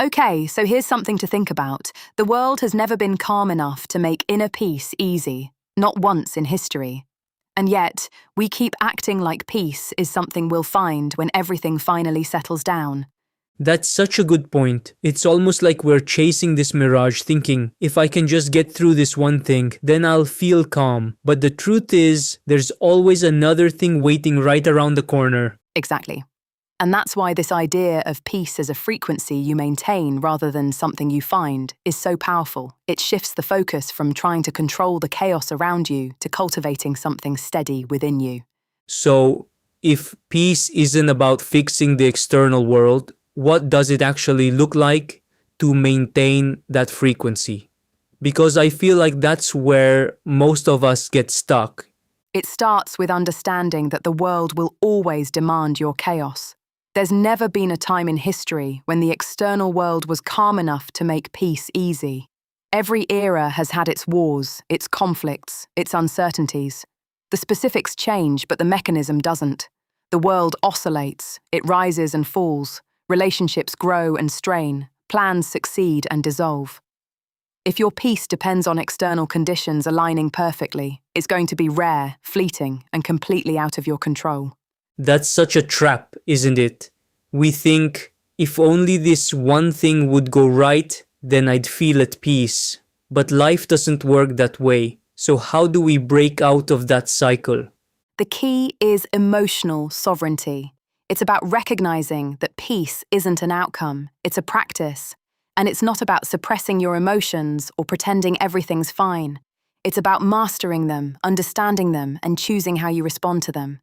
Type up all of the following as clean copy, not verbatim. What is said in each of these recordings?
Okay, so here's something to think about. The world has never been calm enough to make inner peace easy, not once in history. And yet, we keep acting like peace is something we'll find when everything finally settles down. That's such a good point. It's almost like we're chasing this mirage thinking, if I can just get through this one thing, then I'll feel calm. But the truth is, there's always another thing waiting right around the corner. Exactly. And that's why this idea of peace as a frequency you maintain rather than something you find is so powerful. It shifts the focus from trying to control the chaos around you to cultivating something steady within you. So, if peace isn't about fixing the external world, what does it actually look like to maintain that frequency? Because I feel like that's where most of us get stuck. It starts with understanding that the world will always demand your chaos. There's never been a time in history when the external world was calm enough to make peace easy. Every era has had its wars, its conflicts, its uncertainties. The specifics change, but the mechanism doesn't. The world oscillates, it rises and falls, relationships grow and strain, plans succeed and dissolve. If your peace depends on external conditions aligning perfectly, it's going to be rare, fleeting, and completely out of your control. That's such a trap, isn't it? We think, if only this one thing would go right, then I'd feel at peace. But life doesn't work that way. So how do we break out of that cycle? The key is emotional sovereignty. It's about recognizing that peace isn't an outcome, it's a practice. And it's not about suppressing your emotions or pretending everything's fine. It's about mastering them, understanding them, and choosing how you respond to them.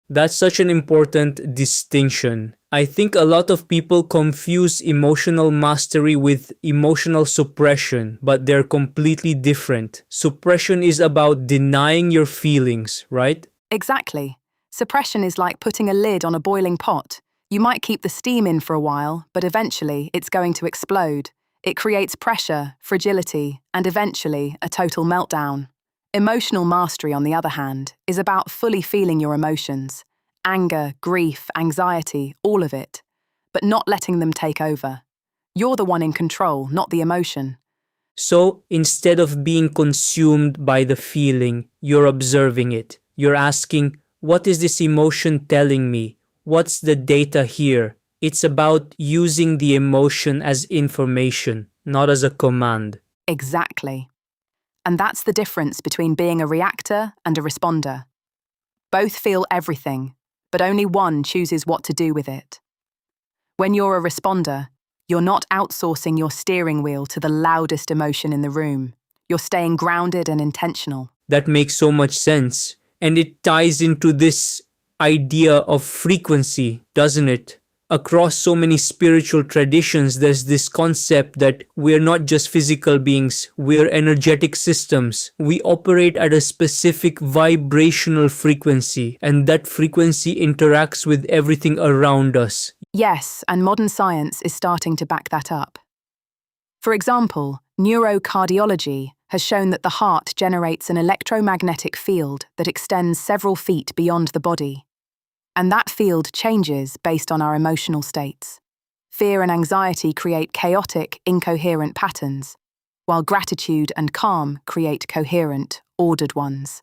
That's such an important distinction. I think a lot of people confuse emotional mastery with emotional suppression, but they're completely different. Suppression is about denying your feelings, right? Exactly. Suppression is like putting a lid on a boiling pot. You might keep the steam in for a while, but eventually it's going to explode. It creates pressure, fragility, and eventually a total meltdown. Emotional mastery, on the other hand, is about fully feeling your emotions. Anger, grief, anxiety, all of it. But not letting them take over. You're the one in control, not the emotion. So instead of being consumed by the feeling, you're observing it. You're asking, what is this emotion telling me? What's the data here? It's about using the emotion as information, not as a command. Exactly. And that's the difference between being a reactor and a responder. Both feel everything, but only one chooses what to do with it. When you're a responder, you're not outsourcing your steering wheel to the loudest emotion in the room. You're staying grounded and intentional. That makes so much sense. And it ties into this idea of frequency, doesn't it? Across so many spiritual traditions, there's this concept that we're not just physical beings, we're energetic systems. We operate at a specific vibrational frequency, and that frequency interacts with everything around us. Yes, and modern science is starting to back that up. For example, neurocardiology has shown that the heart generates an electromagnetic field that extends several feet beyond the body. And that field changes based on our emotional states. Fear and anxiety create chaotic, incoherent patterns, while gratitude and calm create coherent, ordered ones.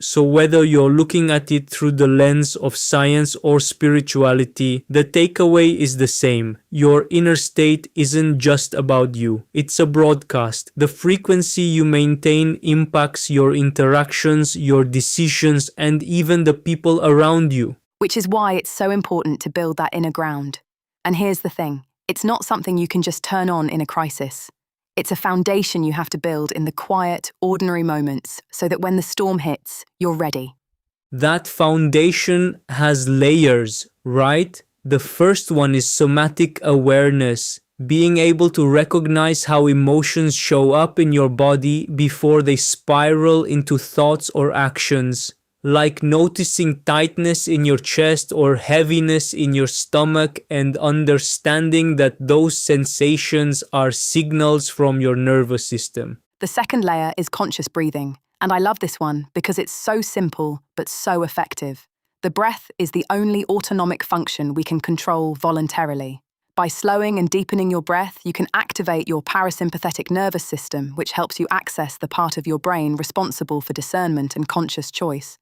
So whether you're looking at it through the lens of science or spirituality, the takeaway is the same. Your inner state isn't just about you. It's a broadcast. The frequency you maintain impacts your interactions, your decisions, and even the people around you. Which is why it's so important to build that inner ground. And here's the thing, it's not something you can just turn on in a crisis. It's a foundation you have to build in the quiet, ordinary moments so that when the storm hits, you're ready. That foundation has layers, right? The first one is somatic awareness, being able to recognize how emotions show up in your body before they spiral into thoughts or actions. Like noticing tightness in your chest or heaviness in your stomach and understanding that those sensations are signals from your nervous system. The second layer is conscious breathing, and I love this one because it's so simple but so effective. The breath is the only autonomic function we can control voluntarily. By slowing and deepening your breath, you can activate your parasympathetic nervous system, which helps you access the part of your brain responsible for discernment and conscious choice.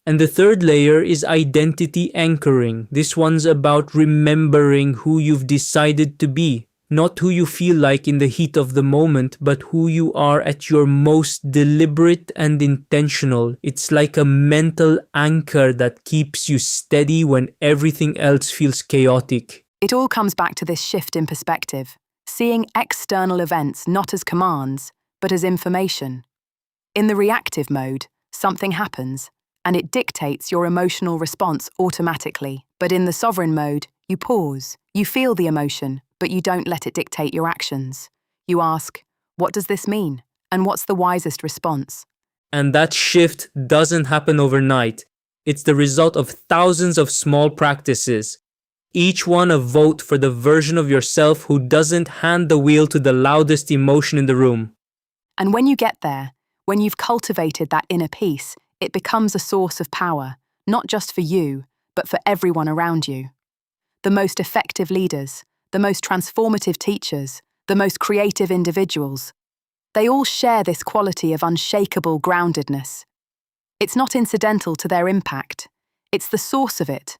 And the third layer is identity anchoring. This one's about remembering who you've decided to be. Not who you feel like in the heat of the moment, but who you are at your most deliberate and intentional. It's like a mental anchor that keeps you steady when everything else feels chaotic. It all comes back to this shift in perspective, seeing external events not as commands, but as information. In the reactive mode, something happens, and it dictates your emotional response automatically. But in the sovereign mode, you pause, you feel the emotion, but you don't let it dictate your actions. You ask, what does this mean? And what's the wisest response? And that shift doesn't happen overnight. It's the result of thousands of small practices. Each one a vote for the version of yourself who doesn't hand the wheel to the loudest emotion in the room. And when you get there, when you've cultivated that inner peace, it becomes a source of power, not just for you, but for everyone around you. The most effective leaders, the most transformative teachers, the most creative individuals, they all share this quality of unshakable groundedness. It's not incidental to their impact, it's the source of it.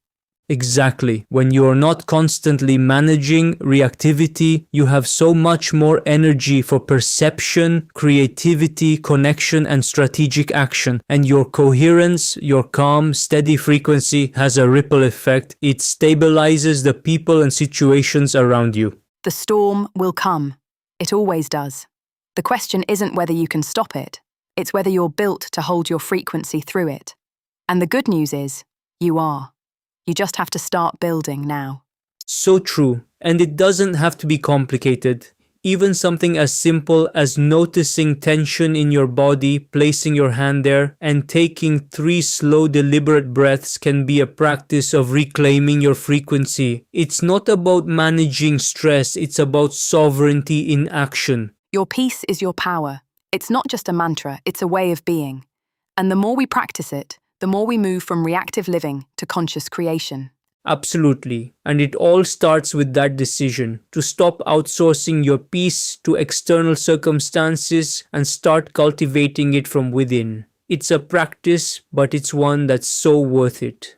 Exactly. When you're not constantly managing reactivity, you have so much more energy for perception, creativity, connection, and strategic action. And your coherence, your calm, steady frequency has a ripple effect. It stabilizes the people and situations around you. The storm will come. It always does. The question isn't whether you can stop it, it's whether you're built to hold your frequency through it. And the good news is, you are. You just have to start building now. So true. And it doesn't have to be complicated. Even something as simple as noticing tension in your body, placing your hand there, and taking 3 slow, deliberate breaths can be a practice of reclaiming your frequency. It's not about managing stress, it's about sovereignty in action. Your peace is your power. It's not just a mantra, it's a way of being. And the more we practice it, the more we move from reactive living to conscious creation. Absolutely. And it all starts with that decision to stop outsourcing your peace to external circumstances and start cultivating it from within. It's a practice, but it's one that's so worth it.